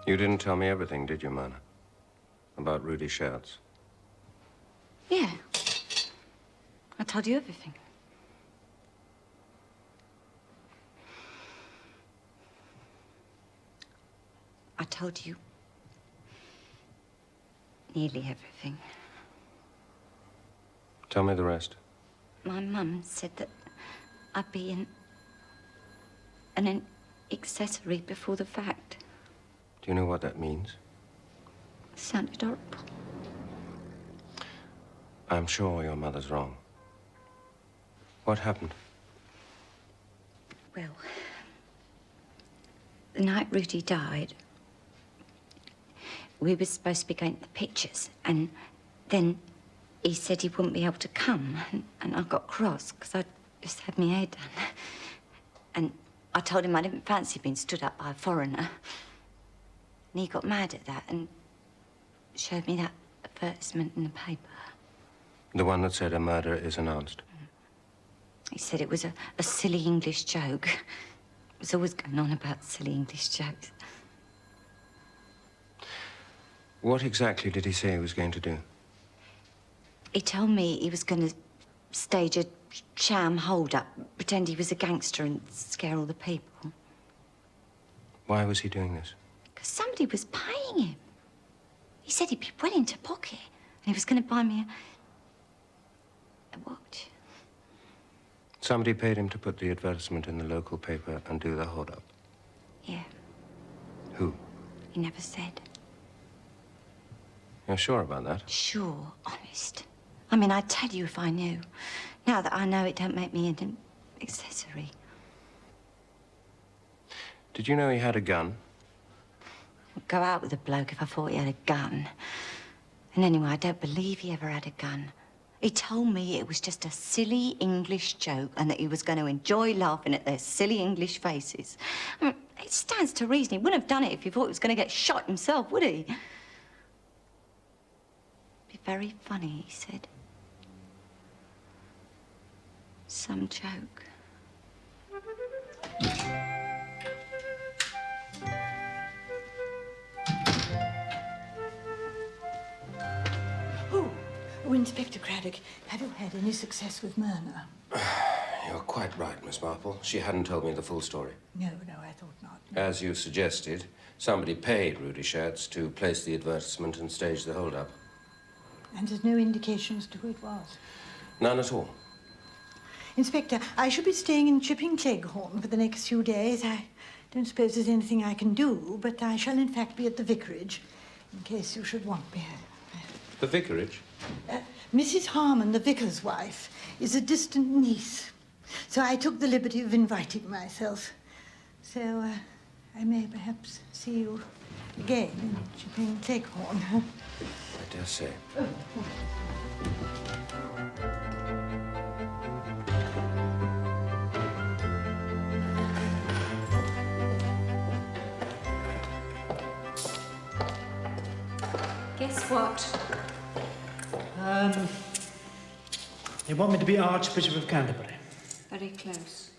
You didn't tell me everything, did you, Myrna? About Rudy Schertz? Yeah. I told you everything. I told you nearly everything. Tell me the rest. My mum said that I'd be an accessory before the fact. Do you know what that means? It sounded horrible. I'm sure your mother's wrong. What happened? Well, the night Rudy died, we were supposed to be going to the pictures, and then he said he wouldn't be able to come, and I got cross because I just had my hair done. And I told him I didn't fancy being stood up by a foreigner. And he got mad at that and showed me that advertisement in the paper. The one that said a murder is announced? He said it was a silly English joke. It was always going on about silly English jokes. What exactly did he say he was going to do? He told me he was going to stage a sham hold-up, pretend he was a gangster and scare all the people. Why was he doing this? Because somebody was paying him. He said he'd be willing to pocket, and he was going to buy me a watch. Somebody paid him to put the advertisement in the local paper and do the hold-up? Yeah. Who? He never said. You're sure about that? Sure, honest. I mean, I'd tell you if I knew. Now that I know, it don't make me an accessory. Did you know he had a gun? I'd go out with a bloke if I thought he had a gun. And anyway, I don't believe he ever had a gun. He told me it was just a silly English joke and that he was going to enjoy laughing at their silly English faces. I mean, it stands to reason he wouldn't have done it if he thought he was going to get shot himself, would he? Be very funny, he said. Some joke. Oh, Inspector Craddock, have you had any success with Myrna? You're quite right, Miss Marple. She hadn't told me the full story. No, I thought not. No. As you suggested, somebody paid Rudy Schertz to place the advertisement and stage the hold-up. And there's no indication as to who it was? None at all. Inspector, I shall be staying in Chipping Cleghorn for the next few days. I don't suppose there's anything I can do, but I shall in fact be at the vicarage, in case you should want me. The vicarage? Mrs. Harmon, the vicar's wife, is a distant niece, so I took the liberty of inviting myself. So I may perhaps see you again in Chipping Cleghorn. I dare say. Guess what? They want me to be Archbishop of Canterbury. Very close.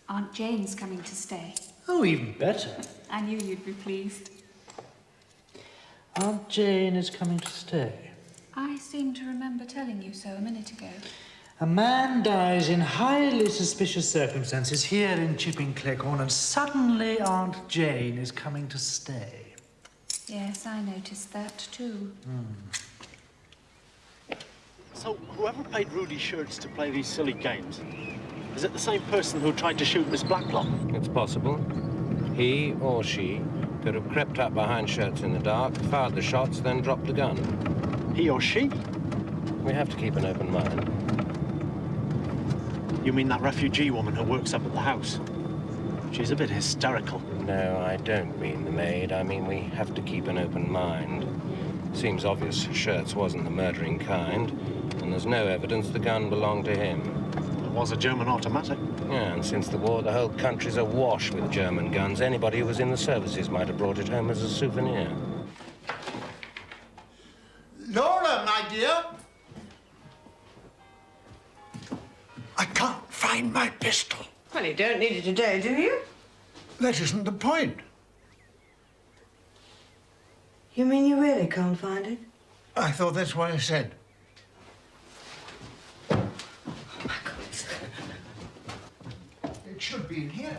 Aunt Jane's coming to stay. Oh, even better. I knew you'd be pleased. Aunt Jane is coming to stay. I seem to remember telling you so a minute ago. A man dies in highly suspicious circumstances here in Chipping Cleghorn, and suddenly Aunt Jane is coming to stay. Yes, I noticed that too. So, whoever paid Rudy Schertz to play these silly games, is it the same person who tried to shoot Miss Blacklock? It's possible. He or she could have crept up behind Schertz in the dark, fired the shots, then dropped the gun. He or she? We have to keep an open mind. You mean that refugee woman who works up at the house? She's a bit hysterical. No, I don't mean the maid. I mean we have to keep an open mind. Seems obvious Schertz wasn't the murdering kind, and there's no evidence the gun belonged to him. It was a German automatic. Yeah, and since the war, the whole country's awash with German guns. Anybody who was in the services might have brought it home as a souvenir. Laura, my dear! I can't find my pistol. Well, you don't need it today, do you? That isn't the point. You mean you really can't find it? I thought that's what I said. Oh, my God. It should be in here.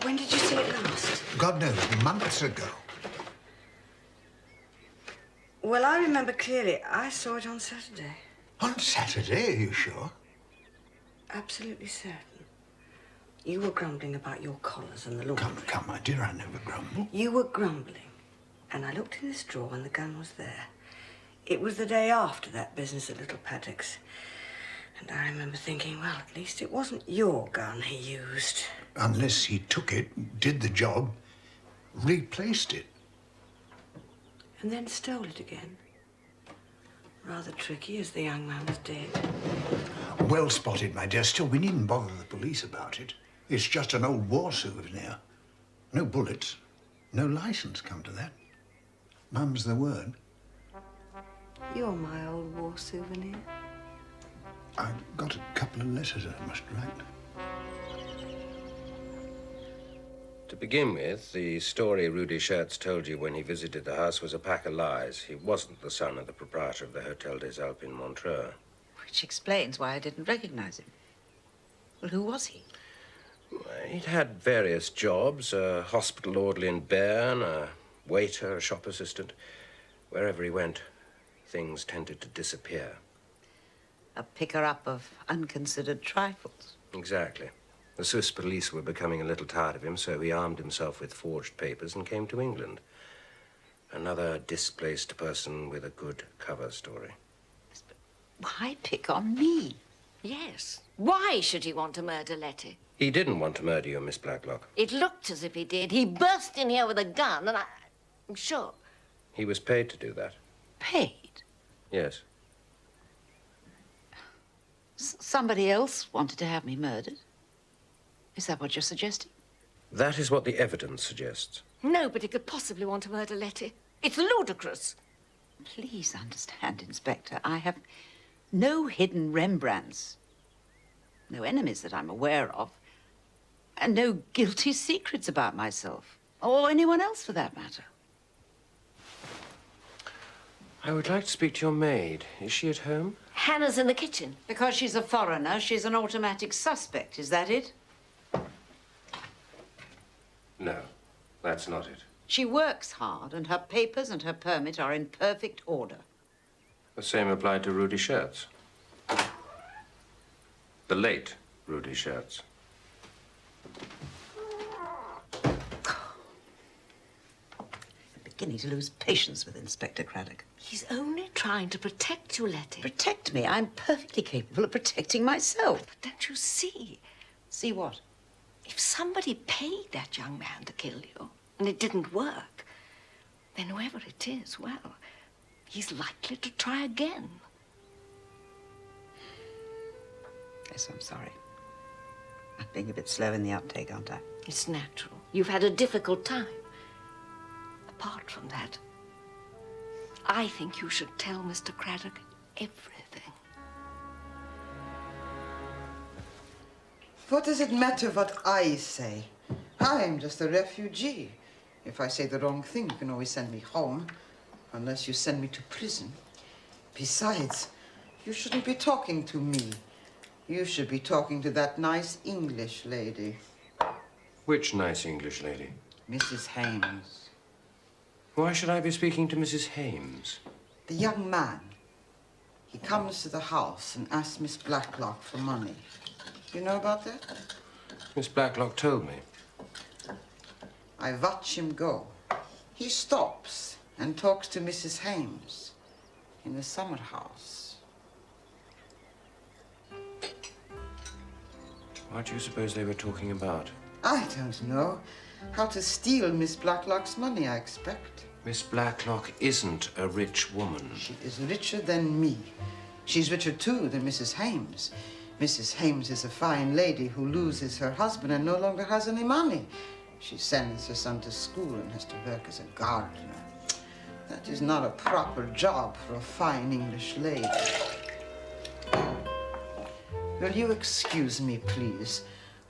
When did you see it last? God knows, months ago. Well, I remember clearly. I saw it on Saturday. On Saturday, are you sure? Absolutely certain. You were grumbling about your collars and the laundry. Come, my dear, I never grumble. You were grumbling. And I looked in this drawer and the gun was there. It was the day after that business at Little Paddock's. And I remember thinking, well, at least it wasn't your gun he used. Unless he took it, did the job, replaced it. And then stole it again. Rather tricky, as the young man was dead. Well spotted, my dear. Still, we needn't bother the police about it. It's just an old war souvenir. No bullets, no license, come to that. Mum's the word. You're my old war souvenir. I've got a couple of letters I must write. To begin with, the story Rudy Schertz told you when he visited the house was a pack of lies. He wasn't the son of the proprietor of the Hotel des Alpes in Montreux. Which explains why I didn't recognize him. Well, who was he? He'd had various jobs, a hospital orderly in Bern, a waiter, a shop assistant. Wherever he went, things tended to disappear. A picker-up of unconsidered trifles. Exactly. The Swiss police were becoming a little tired of him, so he armed himself with forged papers and came to England. Another displaced person with a good cover story. Why pick on me? Yes. Why should he want to murder Letty? He didn't want to murder you, Miss Blacklock. It looked as if he did. He burst in here with a gun, and I'm sure. He was paid to do that. Paid? Yes. Somebody else wanted to have me murdered? Is that what you're suggesting? That is what the evidence suggests. Nobody could possibly want to murder Letty. It's ludicrous. Please understand, Inspector, I have no hidden Rembrandts, no enemies that I'm aware of, and no guilty secrets about myself, or anyone else for that matter. I would like to speak to your maid. Is she at home? Hannah's in the kitchen. Because she's a foreigner, she's an automatic suspect, is that it? No, that's not it. She works hard, and her papers and her permit are in perfect order. The same applied to Rudy Schertz. The late Rudy Schertz. I'm beginning to lose patience with Inspector Craddock. He's only trying to protect you, Letty. Protect me? I'm perfectly capable of protecting myself. But don't you see? See what? If somebody paid that young man to kill you, and it didn't work, then whoever it is, well, he's likely to try again. Yes, I'm sorry. I'm being a bit slow in the uptake, aren't I? It's natural. You've had a difficult time. Apart from that, I think you should tell Mr. Craddock everything. What does it matter what I say? I'm just a refugee. If I say the wrong thing, you can always send me home, unless you send me to prison. Besides, you shouldn't be talking to me. You should be talking to that nice English lady. Which nice English lady? Mrs. Hames. Why should I be speaking to Mrs. Hames? The young man. He comes to the house and asks Miss Blacklock for money. You know about that? Miss Blacklock told me. I watch him go. He stops and talks to Mrs. Hames in the summer house. What do you suppose they were talking about? I don't know. How to steal Miss Blacklock's money, I expect. Miss Blacklock isn't a rich woman. She is richer than me. She's richer, too, than Mrs. Hames. Mrs. Hames is a fine lady who loses her husband and no longer has any money. She sends her son to school and has to work as a gardener. That is not a proper job for a fine English lady. Will you excuse me, please?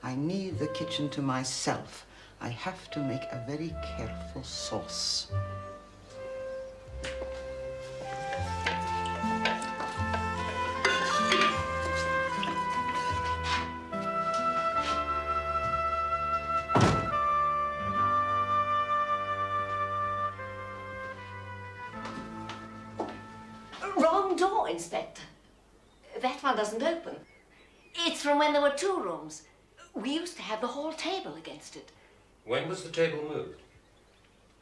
I need the kitchen to myself. I have to make a very careful sauce. Inspector. That one doesn't open. It's from when there were 2 rooms. We used to have the hall table against it. When was the table moved?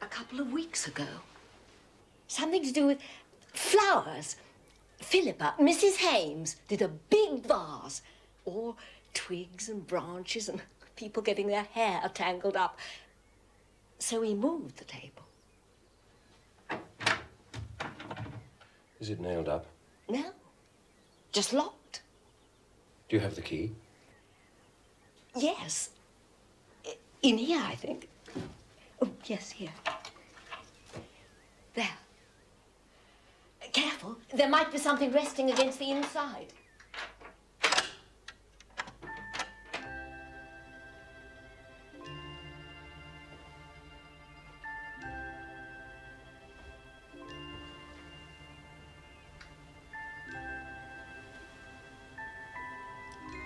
A couple of weeks ago. Something to do with flowers. Philippa, Mrs. Hames, did a big vase. All twigs and branches and people getting their hair tangled up. So we moved the table. Is it nailed up? No, just locked. Do you have the key? Yes. In here, I think. Oh, yes, here. There. Careful. There might be something resting against the inside.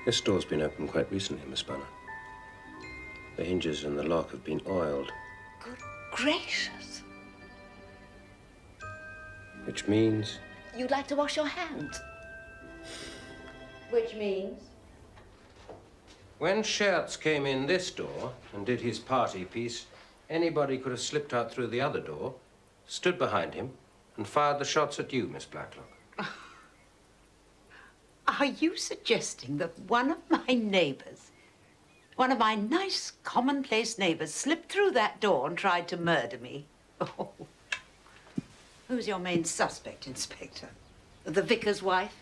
This door's been opened quite recently, Miss Bunner. The hinges and the lock have been oiled. Good gracious. Which means... You'd like to wash your hands. Which means? When Schertz came in this door and did his party piece, anybody could have slipped out through the other door, stood behind him, and fired the shots at you, Miss Blacklock. Are you suggesting that one of my neighbours, one of my nice, commonplace neighbours, slipped through that door and tried to murder me? Oh. Who's your main suspect, Inspector? The vicar's wife?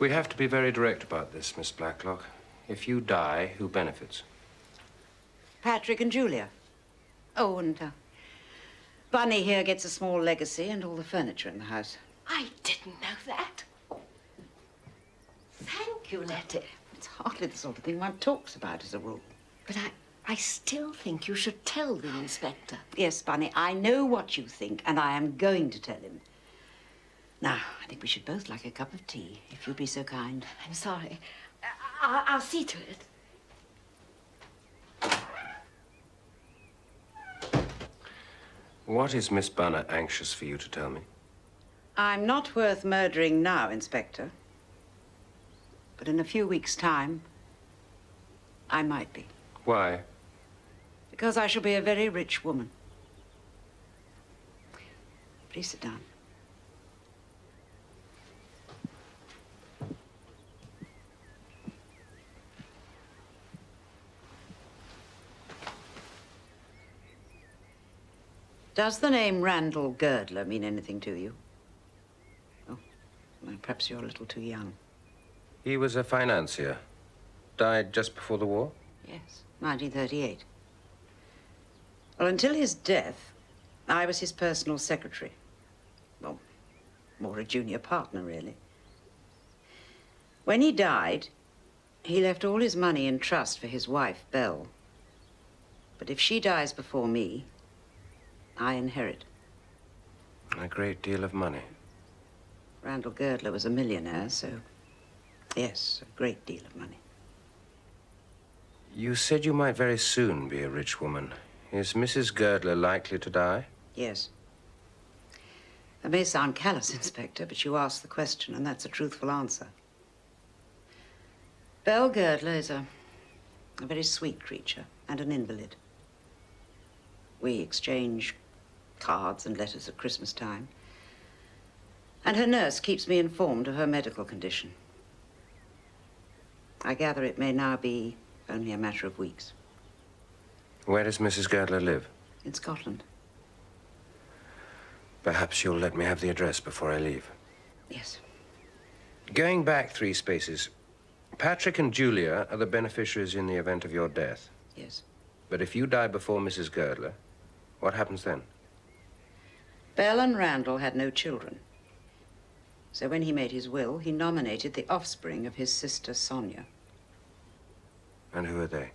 We have to be very direct about this, Miss Blacklock. If you die, who benefits? Patrick and Julia. Oh, and Bunny here gets a small legacy and all the furniture in the house. I didn't know that. Thank you, Letty. It's hardly the sort of thing one talks about as a rule. But I still think you should tell the inspector. Yes, Bunny, I know what you think, and I am going to tell him. Now, I think we should both like a cup of tea, if you'd be so kind. I'm sorry. I'll see to it. What is Miss Bunner anxious for you to tell me? I'm not worth murdering now, Inspector. But in a few weeks' time, I might be. Why? Because I shall be a very rich woman. Please sit down. Does the name Randall Girdler mean anything to you? Oh, well, perhaps you're a little too young. He was a financier. Died just before the war? Yes, 1938. Well, until his death, I was his personal secretary. Well, more a junior partner, really. When he died, he left all his money in trust for his wife, Belle. But if she dies before me, I inherit. A great deal of money. Randall Girdler was a millionaire, so yes, a great deal of money. You said you might very soon be a rich woman. Is Mrs. Girdler likely to die? Yes. That may sound callous, Inspector, but you asked the question, and that's a truthful answer. Belle Girdler is a very sweet creature and an invalid. We exchange cards and letters at Christmas time. And her nurse keeps me informed of her medical condition. I gather it may now be only a matter of weeks. Where does Mrs. Girdler live? In Scotland. Perhaps you'll let me have the address before I leave. Yes. Going back 3 spaces, Patrick and Julia are the beneficiaries in the event of your death. Yes. But if you die before Mrs. Girdler, what happens then? Belle and Randall had no children. So when he made his will, he nominated the offspring of his sister, Sonia. And who are they?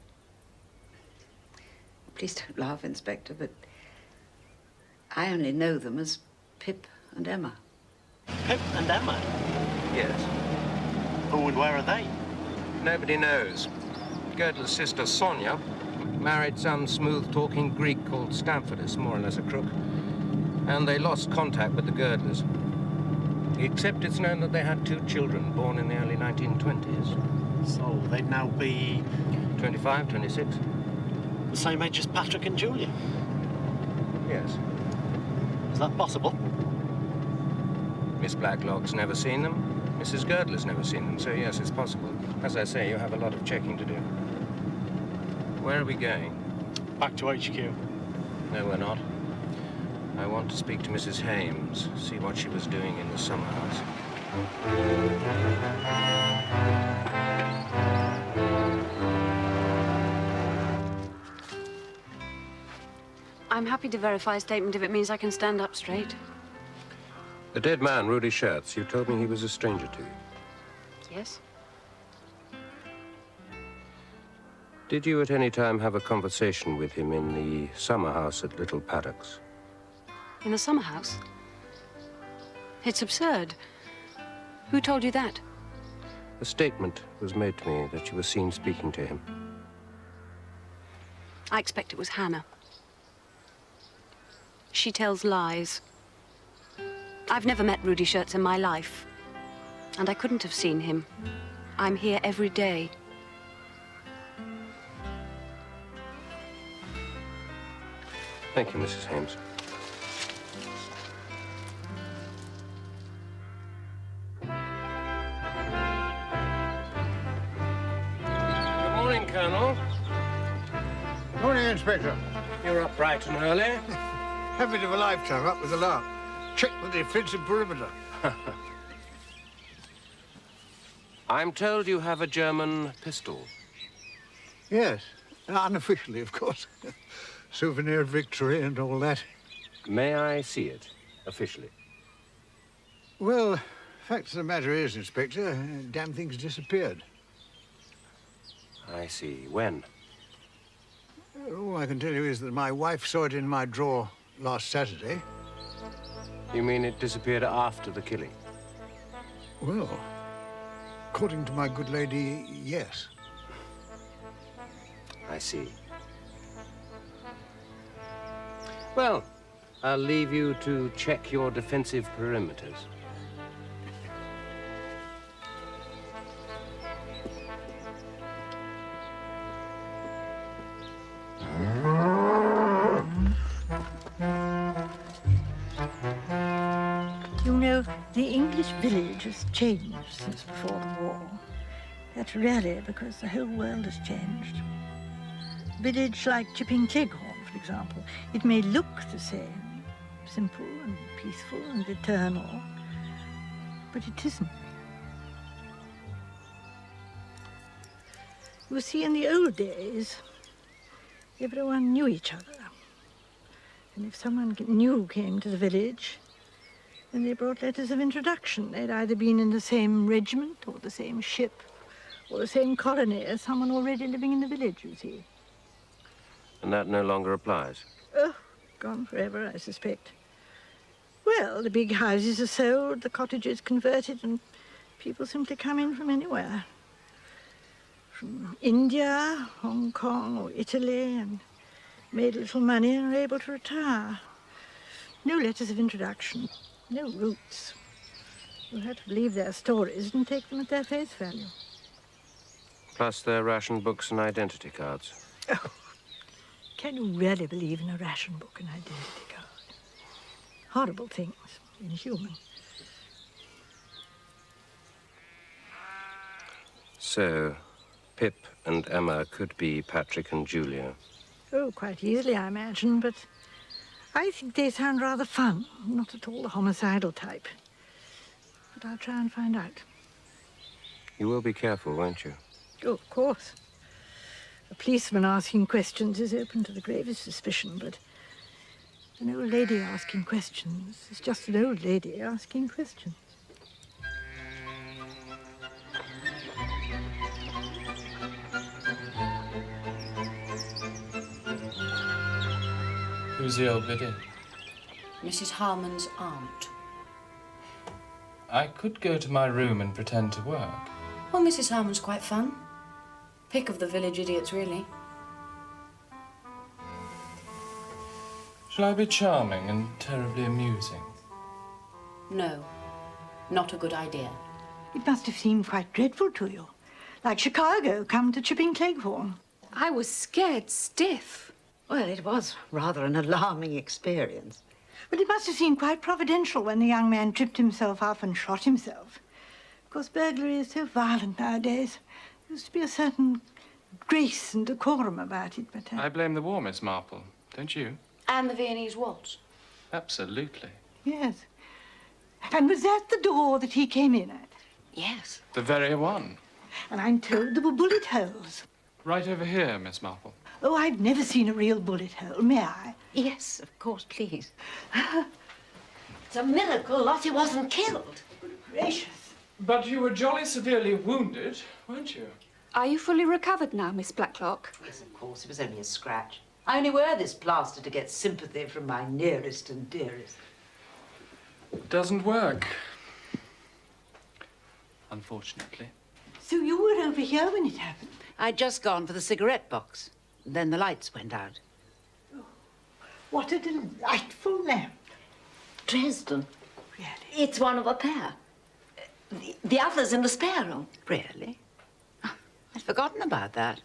Please don't laugh, Inspector, but I only know them as Pip and Emma. Pip and Emma? Yes. Who and where are they? Nobody knows. Girdler's sister, Sonia, married some smooth-talking Greek called Stamfordus, more or less a crook. and they lost contact with the Girdlers. Except it's known that they had 2 children born in the early 1920s. So they'd now be 25, 26. the same age as Patrick and Julia. Yes. Is that possible? Miss Blacklock's never seen them. Mrs. Girdler's never seen them, so yes, it's possible. As I say, you have a lot of checking to do. Where are we going? Back to HQ. No, we're not. I want to speak to Mrs. Hames, see what she was doing in the summer house. I'm happy to verify a statement if it means I can stand up straight. The dead man, Rudy Schertz, you told me he was a stranger to you. Yes? Did you at any time have a conversation with him in the summer house at Little Paddocks? In the summer house? It's absurd. Who told you that? A statement was made to me that you were seen speaking to him. I expect it was Hannah. She tells lies. I've never met Rudy Schertz in my life, and I couldn't have seen him. I'm here every day. Thank you, Mrs. Hames. Good morning, Colonel. Morning, Inspector. You're up bright and early. Habit of a lifetime, up with the lark. Check the defensive perimeter. I'm told you have a German pistol. Yes, unofficially, of course. Souvenir of victory and all that. May I see it, officially? Well, fact of the matter is, Inspector, damn thing's disappeared. I see. When? All I can tell you is that my wife saw it in my drawer last Saturday. You mean it disappeared after the killing? Well, according to my good lady, yes. I see. Well, I'll leave you to check your defensive perimeters. You know, the English village has changed since before the war. That's really because the whole world has changed. A village like Chipping Cleghorn, for example, it may look the same, simple and peaceful and eternal, but it isn't. You see, in the old days, everyone knew each other. And if someone new came to the village, then they brought letters of introduction. They'd either been in the same regiment or the same ship or the same colony as someone already living in the village, you see. And that no longer applies? Oh, gone forever, I suspect. Well, the big houses are sold, the cottages converted, and people simply come in from anywhere. From India, Hong Kong, or Italy, and made a little money and are able to retire. No letters of introduction, no roots. You have to believe their stories and take them at their face value. Plus their ration books and identity cards. Oh, can you really believe in a ration book and identity card? Horrible things, inhuman. So, Pip and Emma could be Patrick and Julia. Oh, quite easily, I imagine, but I think they sound rather fun, not at all the homicidal type. But I'll try and find out. You will be careful, won't you? Oh, of course. A policeman asking questions is open to the gravest suspicion, but an old lady asking questions is just an old lady asking questions. Who's the old biddy? Mrs. Harmon's aunt. I could go to my room and pretend to work. Well, Mrs. Harmon's quite fun. Pick of the village idiots, really. Shall I be charming and terribly amusing? No, not a good idea. It must have seemed quite dreadful to you. Like Chicago come to Chipping Cleghorn. I was scared stiff. Well, it was rather an alarming experience. But it must have seemed quite providential when the young man tripped himself up and shot himself. Of course, burglary is so violent nowadays. There used to be a certain grace and decorum about it, but... I blame the war, Miss Marple, don't you? And the Viennese waltz. Absolutely. Yes. And was that the door that he came in at? Yes. The very one. And I'm told there were bullet holes. Right over here, Miss Marple. Oh, I've never seen a real bullet hole, may I? Yes, of course, please. It's a miracle Lottie wasn't killed. Gracious. But you were jolly severely wounded, weren't you? Are you fully recovered now, Miss Blacklock? Yes, of course, it was only a scratch. I only wear this plaster to get sympathy from my nearest and dearest. It doesn't work. Unfortunately. So you were over here when it happened? I'd just gone for the cigarette box. Then the lights went out. Oh, what a delightful lamp. Dresden. Really? It's one of a pair. The other's in the spare room. Really? Oh, I'd forgotten about that.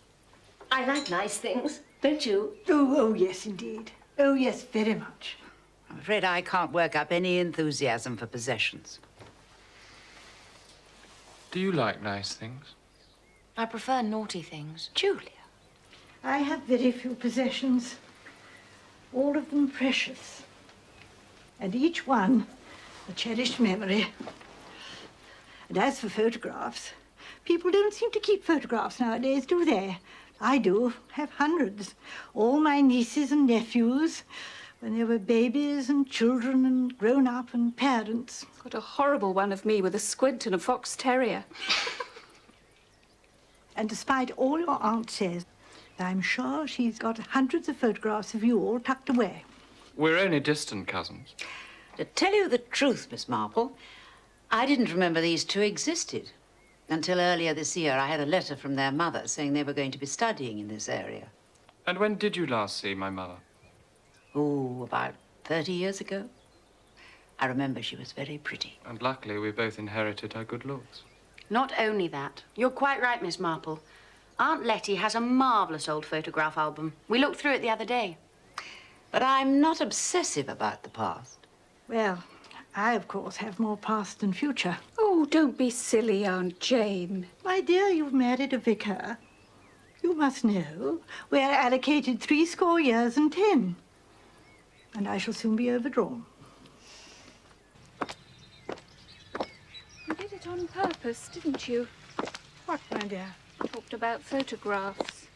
I like nice things, don't you? Oh, yes, indeed. Oh, yes, very much. I'm afraid I can't work up any enthusiasm for possessions. Do you like nice things? I prefer naughty things. Julia. I have very few possessions, all of them precious, and each one a cherished memory. And as for photographs, people don't seem to keep photographs nowadays, do they? I do, have hundreds. All my nieces and nephews, when they were babies and children and grown up and parents. Got a horrible one of me with a squint and a fox terrier. And despite all your aunt says, I'm sure she's got hundreds of photographs of you all tucked away. We're only distant cousins. To tell you the truth, Miss Marple, I didn't remember these two existed. Until earlier this year, I had a letter from their mother saying they were going to be studying in this area. And when did you last see my mother? Oh, about 30 years ago. I remember she was very pretty. And luckily, we both inherited her good looks. Not only that. You're quite right, Miss Marple. Aunt Letty has a marvellous old photograph album. We looked through it the other day. But I'm not obsessive about the past. Well, I, of course, have more past than future. Oh, don't be silly, Aunt Jane. My dear, you've married a vicar. You must know we're allocated 70 years and 10. And I shall soon be overdrawn. You did it on purpose, didn't you? What, my dear? Talked about photographs.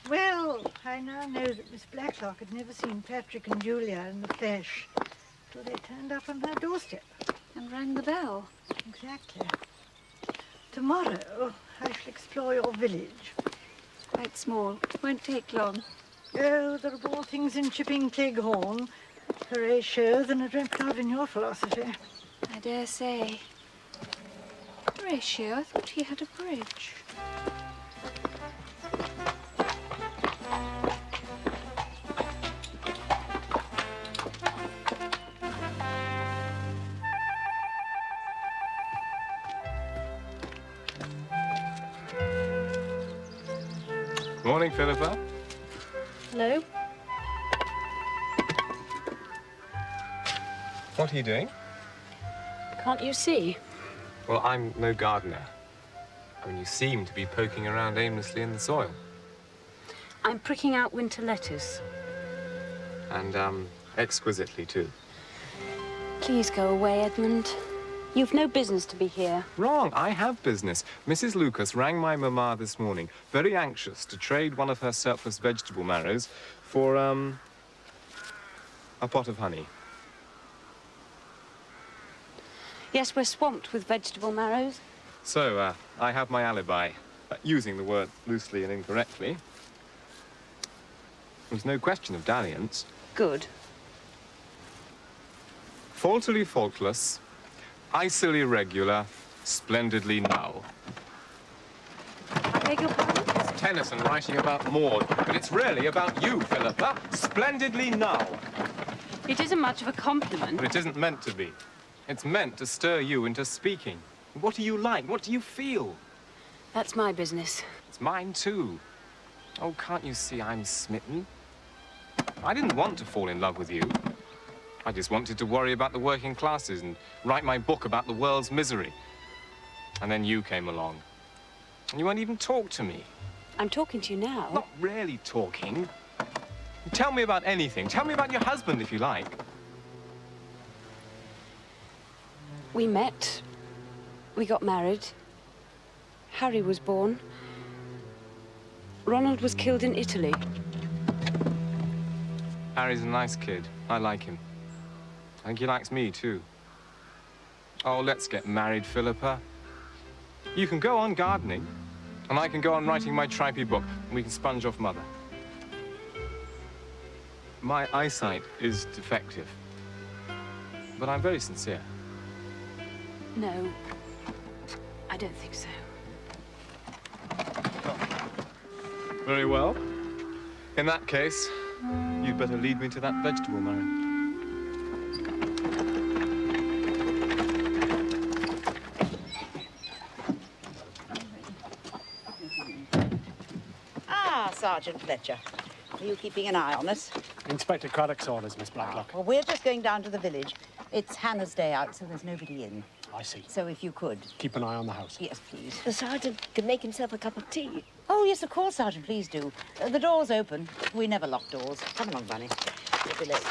Well, I now know that Miss Blacklock had never seen Patrick and Julia in the flesh till they turned up on her doorstep. And rang the bell. Exactly. Tomorrow, I shall explore your village. It's quite small. Won't take long. Oh, there are more things in Chipping Cleghorn, Horatio, than are dreamt of in your philosophy. I dare say. Horatio, I thought he had a bridge. Morning, Philippa. Hello? What are you doing? Can't you see? Well, I'm no gardener. I mean, you seem to be poking around aimlessly in the soil. I'm pricking out winter lettuce. And, exquisitely, too. Please go away, Edmund. You've no business to be here. Wrong. I have business. Mrs. Lucas rang my mamma this morning, very anxious to trade one of her surplus vegetable marrows for, a pot of honey. Yes, we're swamped with vegetable marrows. So, I have my alibi, using the word loosely and incorrectly. There's no question of dalliance. Good. Faultily faultless, icily regular, splendidly null. I beg your pardon? It's Tennyson writing about Maud, but it's really about you, Philippa. Splendidly null. It isn't much of a compliment. But it isn't meant to be. It's meant to stir you into speaking. What do you like? What do you feel? That's my business. It's mine too. Oh, can't you see I'm smitten? I didn't want to fall in love with you. I just wanted to worry about the working classes and write my book about the world's misery. And then you came along. And you won't even talk to me. I'm talking to you now. Not really talking. Tell me about anything. Tell me about your husband, if you like. We met. We got married. Harry was born. Ronald was killed in Italy. Harry's a nice kid. I like him. I think he likes me, too. Oh, let's get married, Philippa. You can go on gardening, and I can go on writing my tripey book, and we can sponge off Mother. My eyesight is defective, but I'm very sincere. No, I don't think so. Very well. In that case, you'd better lead me to that vegetable marriage. Ah, Sergeant Fletcher. Are you keeping an eye on us? Inspector Craddock's orders, Miss Blacklock. Well, we're just going down to the village. It's Hannah's day out, so there's nobody in. I see. So if you could... Keep an eye on the house. Yes, please. The sergeant can make himself a cup of tea. Oh, yes, of course, Sergeant, please do. The door's open. We never lock doors. Come along, Bunny. You'll be late.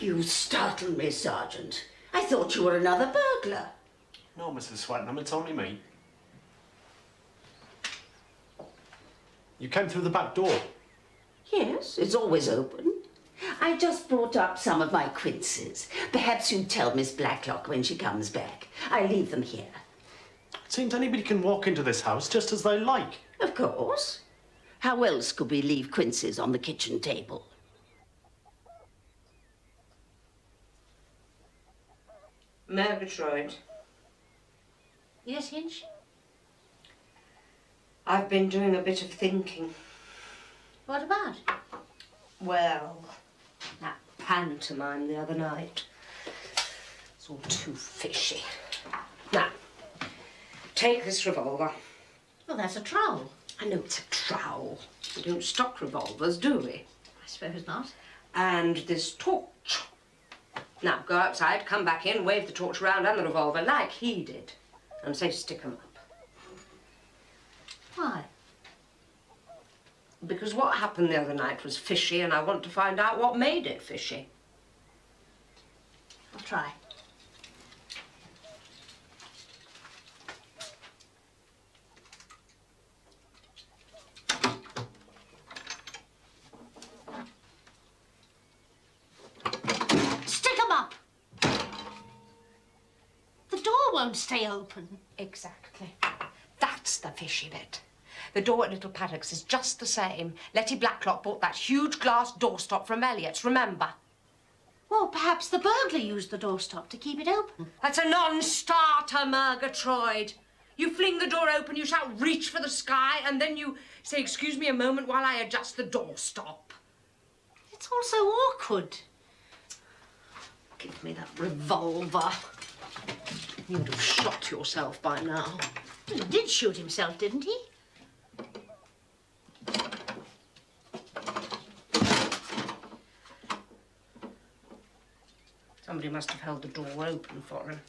You startled me, Sergeant. I thought you were another burglar. No, Mrs. Swetnam, it's only me. You came through the back door. Yes, it's always open. I just brought up some of my quinces. Perhaps you'd tell Miss Blacklock when she comes back. I leave them here. It seems anybody can walk into this house just as they like. Of course. How else could we leave quinces on the kitchen table? Murgatroyd. Yes, Hinch? I've been doing a bit of thinking. What about? Well, that pantomime the other night. It's all too fishy. Now, take this revolver. Well, that's a trowel. I know it's a trowel. We don't stock revolvers, do we? I suppose not. And this torch. Now, go outside, come back in, wave the torch around and the revolver like he did. And say, stick 'em up. Why? Because what happened the other night was fishy, and I want to find out what made it fishy. I'll try. Stick 'em up! The door won't stay open. Exactly. That's the fishy bit. The door at Little Paddock's is just the same. Letty Blacklock bought that huge glass doorstop from Elliott's, remember? Well, perhaps the burglar used the doorstop to keep it open. That's a non-starter, Murgatroyd. You fling the door open, you shout, reach for the sky, and then you say, excuse me a moment while I adjust the doorstop. It's all so awkward. Give me that revolver. You'd have shot yourself by now. He did shoot himself, didn't he? Somebody must have held the door open for him.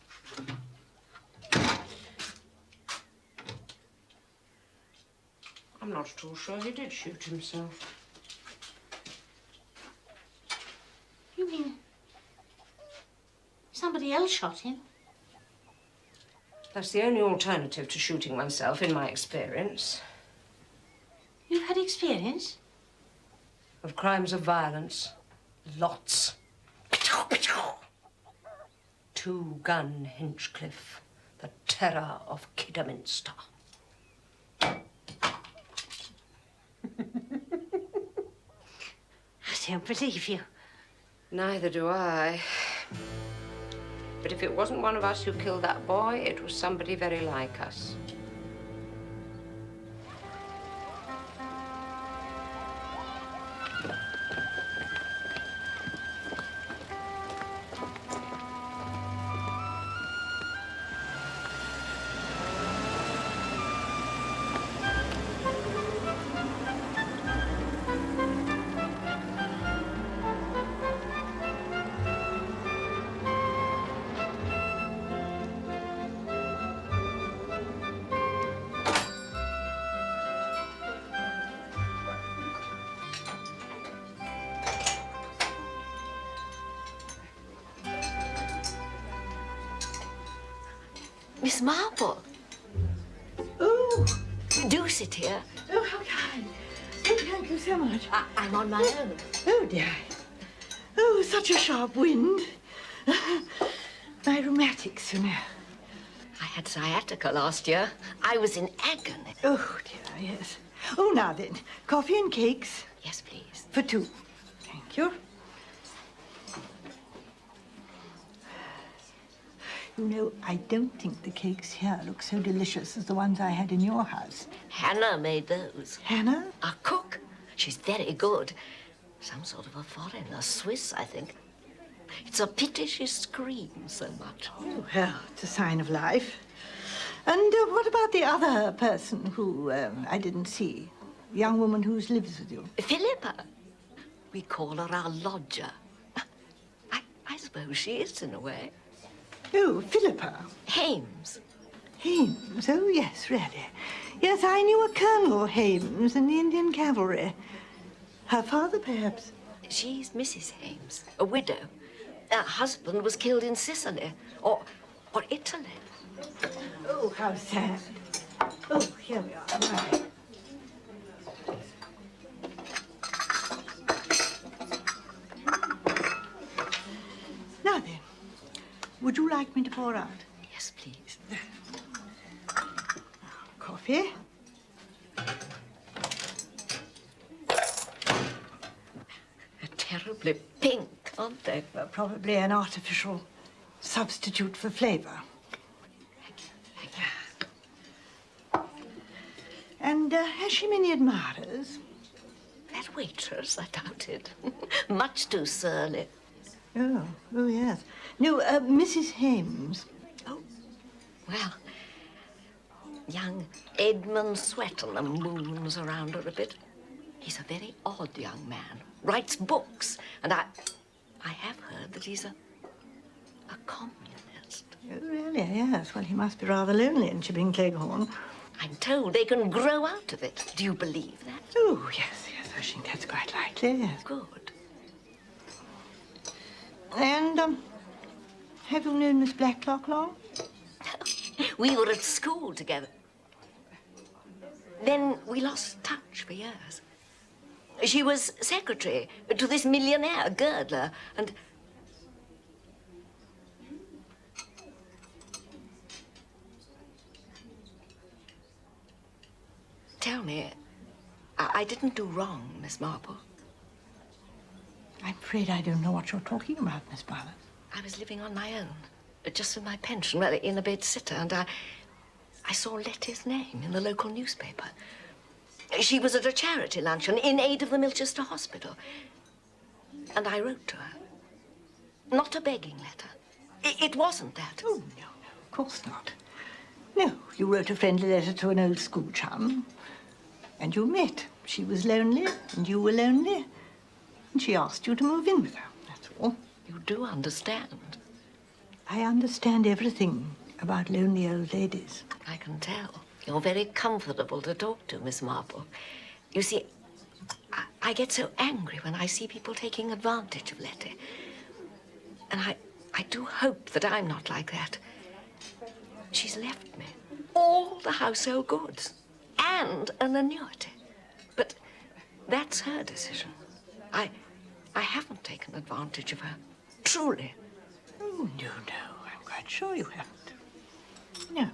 I'm not at all sure he did shoot himself. You mean somebody else shot him? That's the only alternative to shooting oneself, in my experience. You've had experience? Of crimes of violence. Lots. Two-gun Hinchcliffe, the terror of Kidderminster. I don't believe you. Neither do I. But if it wasn't one of us who killed that boy, it was somebody very like us. Miss Marple. Oh. Do sit here. Oh, how kind. Oh, thank you so much. I'm on my own. Oh, dear. Oh, such a sharp wind. My rheumatics, you know. I had sciatica last year. I was in agony. Oh, dear, yes. Oh, now then, coffee and cakes. Yes, please. For two. Thank you. You know, I don't think the cakes here look so delicious as the ones I had in your house. Hannah made those. Hannah? Our cook. She's very good. Some sort of a foreigner, Swiss, I think. It's a pity she screams so much. Oh, well, it's a sign of life. And what about the other person who I didn't see? The young woman who lives with you? Philippa. We call her our lodger. I suppose she is, in a way. Oh, Philippa. Hames. Hames? Oh, yes, really. Yes, I knew a Colonel Hames in the Indian Cavalry. Her father, perhaps? She's Mrs. Hames, a widow. Her husband was killed in Sicily, or Italy. Oh, how sad. Oh, here we are. Right. Now then, would you like me to pour out? Yes, please. Coffee. They're terribly pink, aren't they? Well, probably an artificial substitute for flavor. And has she many admirers? That waitress, I doubt it. Much too surly. Oh, yes. No, Mrs. Hames. Oh, well, young Edmund Swettenham moons around her a bit. He's a very odd young man, writes books, and I have heard that he's a communist. Oh, really? Yes. Well, he must be rather lonely in Chipping Cleghorn. I'm told they can grow out of it. Do you believe that? Oh, yes, I think that's quite likely, yes. Good. And, have you known Miss Blacklock long? We were at school together. Then we lost touch for years. She was secretary to this millionaire, Girdler, and... Tell me, I didn't do wrong, Miss Marple. I'm afraid I don't know what you're talking about, Miss Barnett. I was living on my own, just with my pension, well, in a bed-sitter, and I saw Letty's name in the local newspaper. She was at a charity luncheon in aid of the Milchester Hospital. And I wrote to her. Not a begging letter. It wasn't that. Oh, no, of course not. No, you wrote a friendly letter to an old school chum, and you met. She was lonely, and you were lonely, and she asked you to move in with her, that's all. You do understand. I understand everything about lonely old ladies. I can tell. You're very comfortable to talk to, Miss Marple. You see, I get so angry when I see people taking advantage of Letty. And I do hope that I'm not like that. She's left me all the household goods and an annuity. But that's her decision. I haven't taken advantage of her. Truly. Oh, no, I'm quite sure you haven't. No.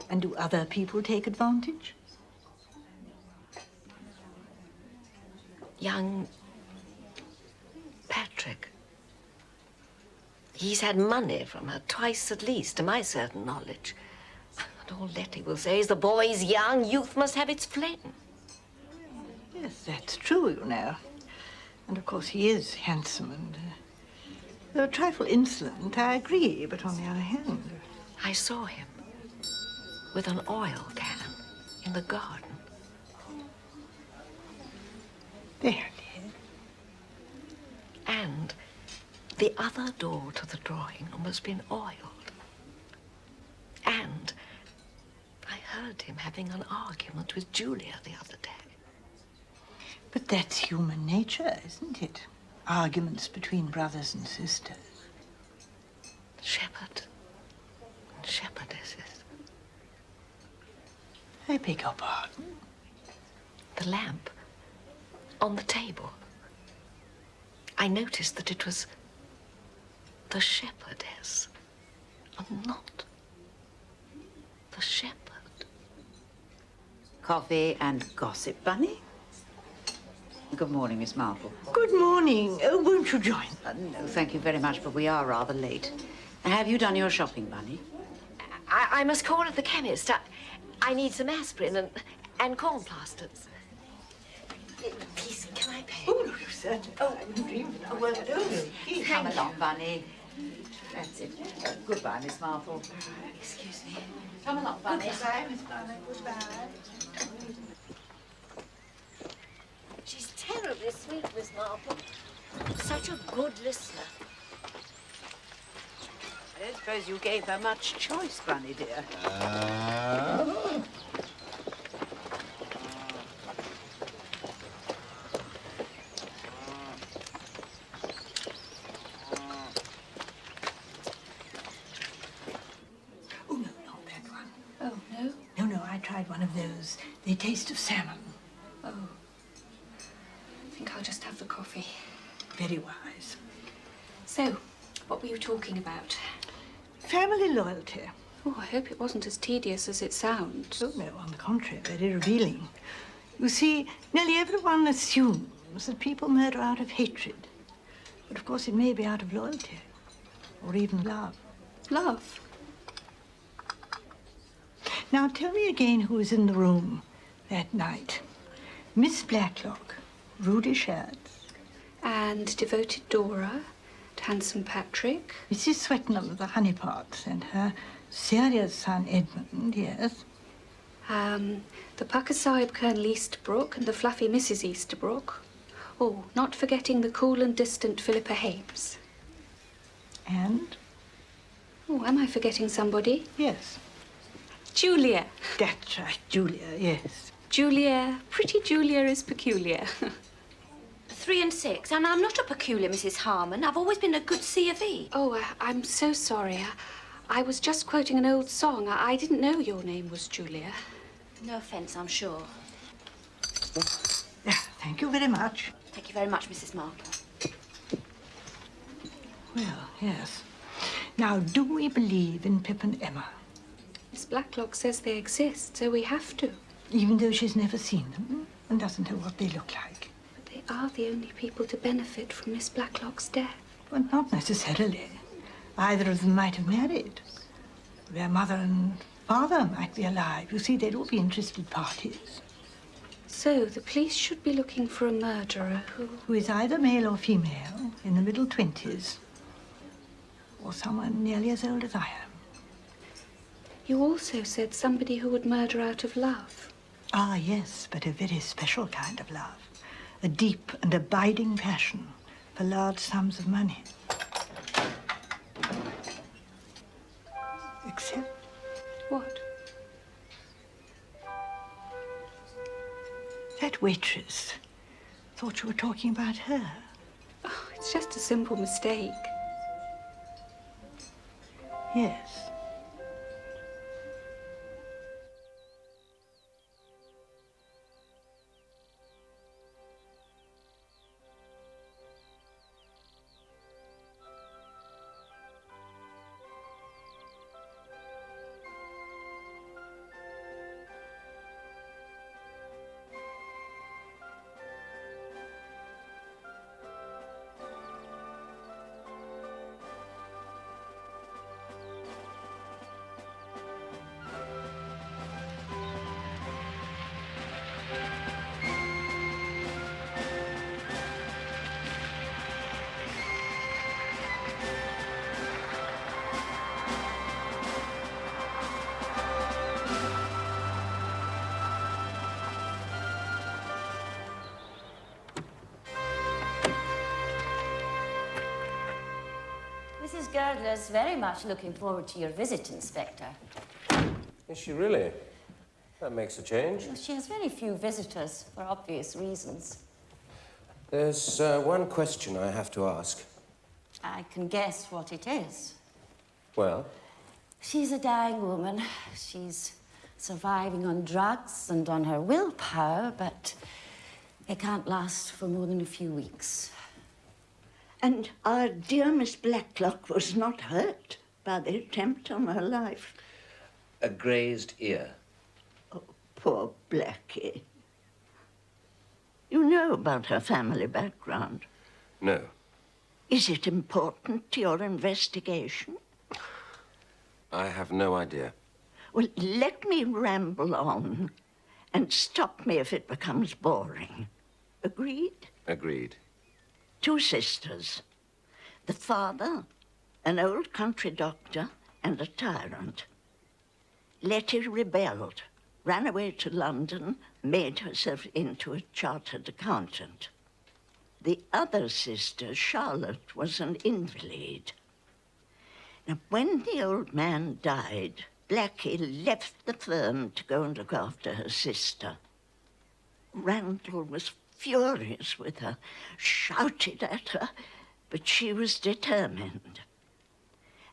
And do other people take advantage? Young Patrick. He's had money from her twice at least, to my certain knowledge. And all Letty will say is the boy's young, youth must have its fling. Yes, that's true, you know. And of course he is handsome and though a trifle insolent, I agree, but on the other hand... I saw him with an oil can in the garden. There, dear. And the other door to the drawing room has been oiled. And I heard him having an argument with Julia the other day. But that's human nature, isn't it? Arguments between brothers and sisters. Shepherd and shepherdesses. I beg your pardon? The lamp on the table. I noticed that it was the shepherdess and not the shepherd. Coffee and gossip, Bunny? Good morning, Miss Marple. Good morning. Oh, won't you join? No, thank you very much, but we are rather late. Have you done your shopping, Bunny? I must call at the chemist. I need some aspirin and corn plasters. Please, can I pay? Oh, no, you certainly. Oh, I wouldn't dream of it. Oh, well, no. Come along, Bunny. That's it. Goodbye, Miss Marple. Excuse me. Come along, Bunny. Goodbye, Miss Bunny. Goodbye. She's terribly sweet, Miss Marple. Such a good listener. I don't suppose you gave her much choice, Bunny, dear. Oh, no, not that one. Oh, no? No, I tried one of those. They taste of salmon. Oh. I think I'll just have the coffee. Very wise. So, what were you talking about? Family loyalty. Oh, I hope it wasn't as tedious as it sounds. Oh, no, on the contrary, very revealing. You see, nearly everyone assumes that people murder out of hatred. But of course it may be out of loyalty. Or even love. Love? Now tell me again who was in the room that night. Miss Blacklock, Rudy Schertz. And devoted Dora, handsome Patrick. Mrs. Swettenham of the Honeypots and her serious son Edmund, yes. The Pucker Sahib Colonel Easterbrook and the fluffy Mrs. Easterbrook. Oh, not forgetting the cool and distant Philippa Hames. And? Oh, am I forgetting somebody? Yes. Julia. That's right, Julia, yes. Julia, pretty Julia is peculiar. 3 and 6, and I'm not a peculiar Mrs. Harmon. I've always been a good C of E. Oh, I'm so sorry. I was just quoting an old song. I didn't know your name was Julia. No offence, I'm sure. Thank you very much. Thank you very much, Mrs. Marple. Well, yes. Now, do we believe in Pip and Emma? Miss Blacklock says they exist, so we have to. Even though she's never seen them and doesn't know what they look like. But they are the only people to benefit from Miss Blacklock's death. Well, not necessarily. Either of them might have married. Their mother and father might be alive. You see, they'd all be interested parties. So, the police should be looking for a murderer who is either male or female, in the middle 20s, or someone nearly as old as I am. You also said somebody who would murder out of love. Ah, yes, but a very special kind of love. A deep and abiding passion for large sums of money. Except... What? That waitress. Thought you were talking about her. Oh, it's just a simple mistake. Yes. Mrs. Girdler's very much looking forward to your visit, Inspector. Is she really? That makes a change. Well, she has very few visitors, for obvious reasons. There's one question I have to ask. I can guess what it is. Well? She's a dying woman. She's surviving on drugs and on her willpower, but it can't last for more than a few weeks. And our dear Miss Blacklock was not hurt by the attempt on her life. A grazed ear. Oh, poor Blackie. You know about her family background. No. Is it important to your investigation? I have no idea. Well, let me ramble on and stop me if it becomes boring. Agreed? Agreed. 2 sisters. The father, an old country doctor and a tyrant. Letty rebelled, ran away to London, made herself into a chartered accountant. The other sister, Charlotte, was an invalid. Now, when the old man died, Blackie left the firm to go and look after her sister. Randall was furious with her, shouted at her, but she was determined.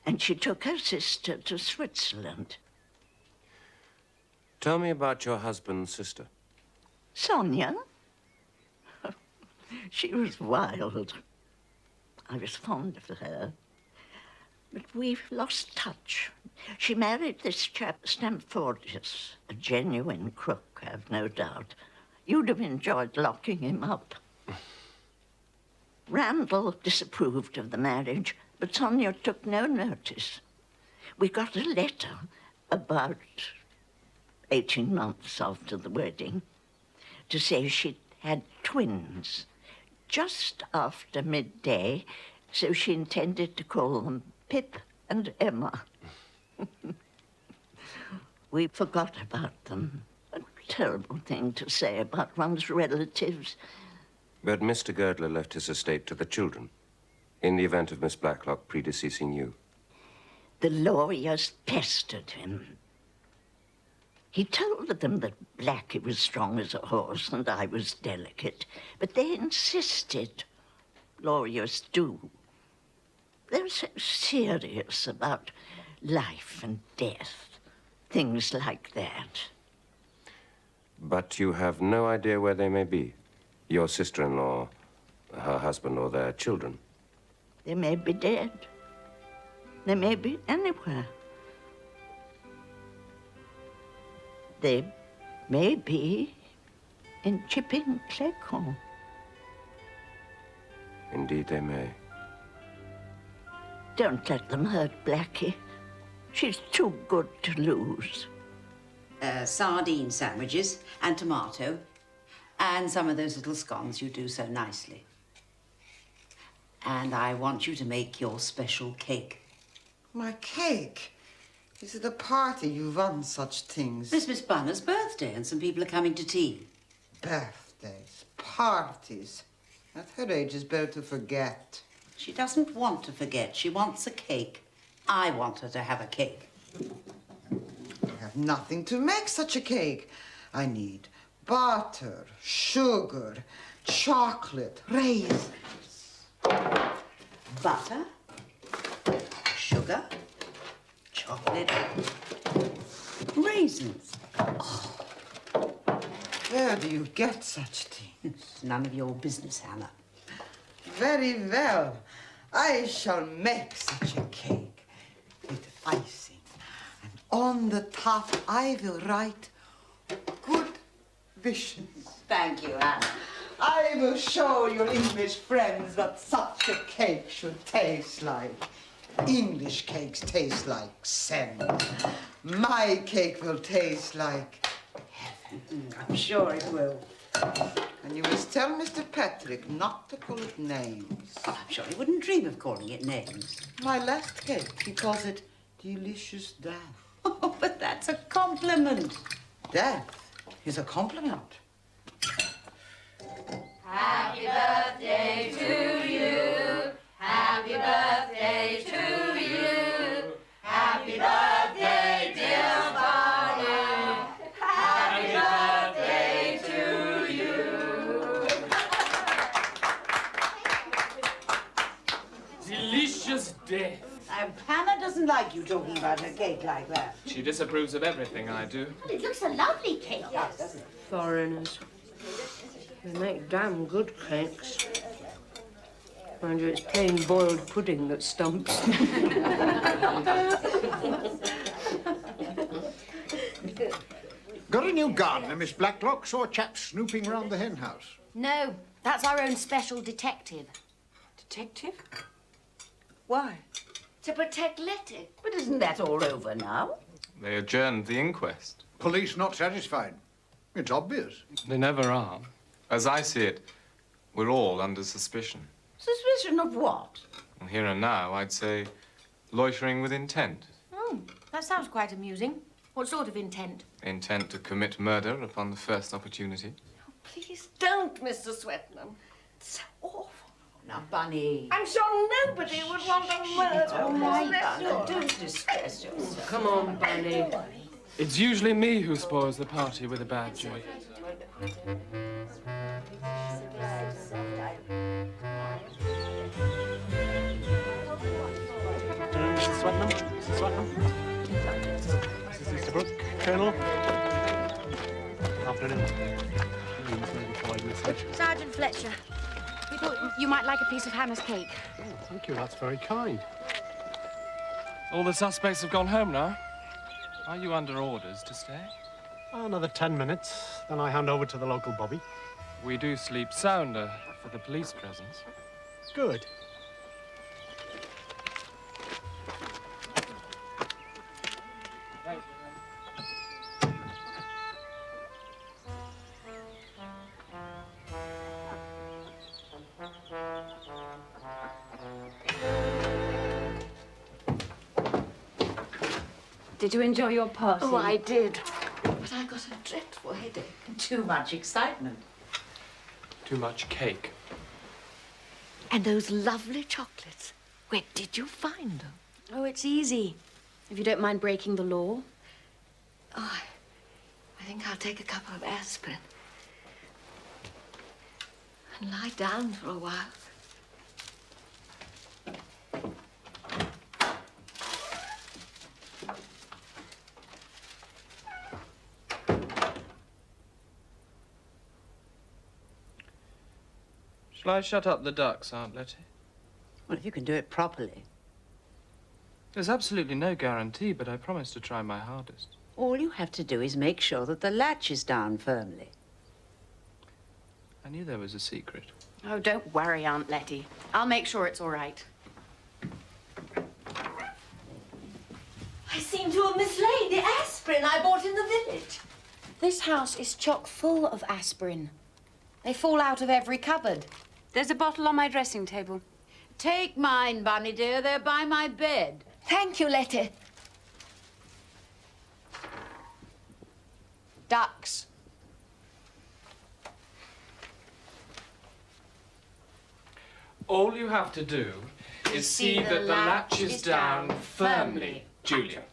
And she took her sister to Switzerland. Tell me about your husband's sister. Sonia? She was wild. I was fond of her. But we've lost touch. She married this chap, Stamfordius, a genuine crook, I've no doubt. You'd have enjoyed locking him up. Randall disapproved of the marriage, but Sonia took no notice. We got a letter about 18 months after the wedding to say she'd had twins just after midday, so she intended to call them Pip and Emma. We forgot about them. A terrible thing to say about one's relatives. But Mr. Girdler left his estate to the children, in the event of Miss Blacklock predeceasing you. The lawyers pestered him. He told them that Blackie was strong as a horse and I was delicate, but they insisted. Lawyers do. They're so serious about life and death, things like that. But you have no idea where they may be? Your sister-in-law, her husband, or their children? They may be dead. They may be anywhere. They may be in Chipping Cleghorn. Indeed they may. Don't let them hurt Blackie. She's too good to lose. Sardine sandwiches and tomato. And some of those little scones you do so nicely. And I want you to make your special cake. My cake? Is it a party you run such things? It's Miss Bunner's birthday and some people are coming to tea. Birthdays, parties. At her age, it's better to forget. She doesn't want to forget. She wants a cake. I want her to have a cake. I have nothing to make such a cake. I need butter, sugar, chocolate, raisins. Butter, sugar, chocolate, raisins. Oh. Where do you get such things? It's none of your business, Hannah. Very well. I shall make such a cake with icing. And on the top, I will write good wishes. Thank you, Hannah. I will show your English friends what such a cake should taste like. English cakes taste like sand. My cake will taste like heaven. I'm sure it will. And you must tell Mr. Patrick not to call it names. Oh, I'm sure he wouldn't dream of calling it names. My last cake, he calls it delicious death. Oh, but that's a compliment. Death is a compliment. Happy birthday to you. Happy birthday to you. Happy birthday, dear Barney. Happy birthday to you. Delicious death. Hannah doesn't like you talking about her cake like that. She disapproves of everything I do. Well, it looks a lovely cake. Yes, doesn't it? Foreigners. They make damn good cakes. Mind you, it's plain boiled pudding that stumps. Got a new gardener, Miss Blacklock? Saw a chap snooping round the hen house. No, that's our own special detective. Detective? Why? To protect Letty. But isn't that all over now? They adjourned the inquest. Police not satisfied. It's obvious. They never are. As I see it, we're all under suspicion. Suspicion of what? And here and now, I'd say loitering with intent. Oh, that sounds quite amusing. What sort of intent? Intent to commit murder upon the first opportunity. Please don't, Mr. Swetnam. It's so awful. Now, Bunny. I'm sure nobody would want a murder. Oh, my Bless you. Bunny, don't distress yourself. Come on, Bunny. It's usually me who spoils the party with a bad joke. Mr. Swetnam? Mr. Swetnam? This is Mr. Brooke, Colonel. Afternoon. Sergeant Fletcher. We thought you might like a piece of Hannah's cake. Oh, thank you, that's very kind. All the suspects have gone home now. Are you under orders to stay? Another 10 minutes, then I hand over to the local bobby. We do sleep sounder for the police presence. Good. Did you enjoy your party? Oh, I did. But I got a dreadful headache. Too much excitement. Too much cake. And those lovely chocolates. Where did you find them? Oh, it's easy. If you don't mind breaking the law. Oh, I think I'll take a couple of aspirin. And lie down for a while. Shall I shut up the ducks, Aunt Letty? Well, if you can do it properly. There's absolutely no guarantee, but I promise to try my hardest. All you have to do is make sure that the latch is down firmly. I knew there was a secret. Oh, don't worry, Aunt Letty. I'll make sure it's all right. I seem to have mislaid the aspirin I bought in the village. This house is chock full of aspirin. They fall out of every cupboard. There's a bottle on my dressing table. Take mine, Bunny dear. They're by my bed. Thank you, Letty. Ducks. All you have to do is see that the latch is down firmly, Julia.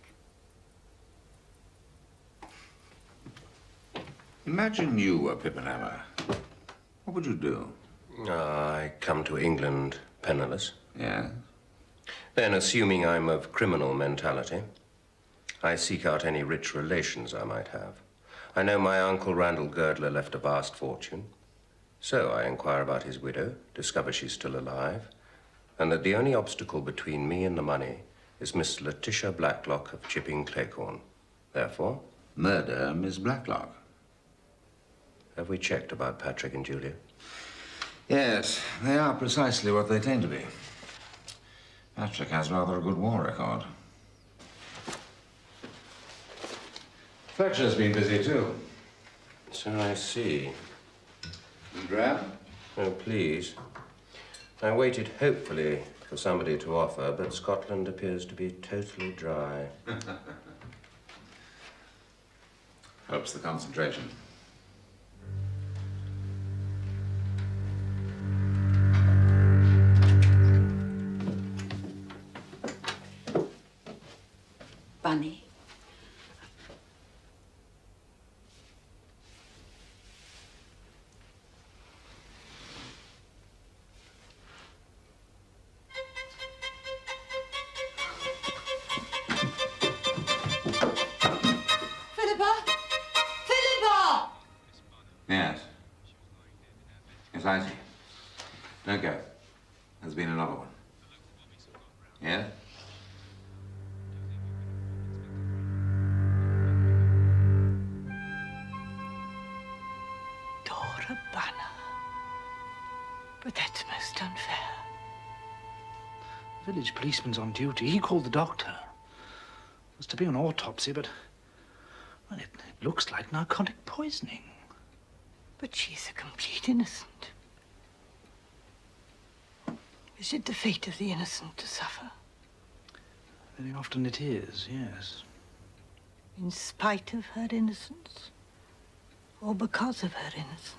Imagine you were Pippenhammer. What would you do? I come to England penniless. Yeah? Then, assuming I'm of criminal mentality, I seek out any rich relations I might have. I know my uncle Randall Girdler left a vast fortune. So I inquire about his widow, discover she's still alive, and that the only obstacle between me and the money is Miss Letitia Blacklock of Chipping Cleghorn. Therefore... Murder Miss Blacklock. Have we checked about Patrick and Julia? Yes, they are precisely what they claim to be. Patrick has rather a good war record. Fletcher's been busy too. So I see. Grab? Oh, please. I waited hopefully for somebody to offer, but Scotland appears to be totally dry. Helps the concentration. Bunny. Yes. Yes, I see. Don't go. There's been another one. Yes? Dora Banner. But that's most unfair. The village policeman's on duty. He called the doctor. Was to be an autopsy, but... well, it looks like narcotic poisoning. But she's a complete innocent. Is it the fate of the innocent to suffer? Very often it is, yes. In spite of her innocence? Or because of her innocence?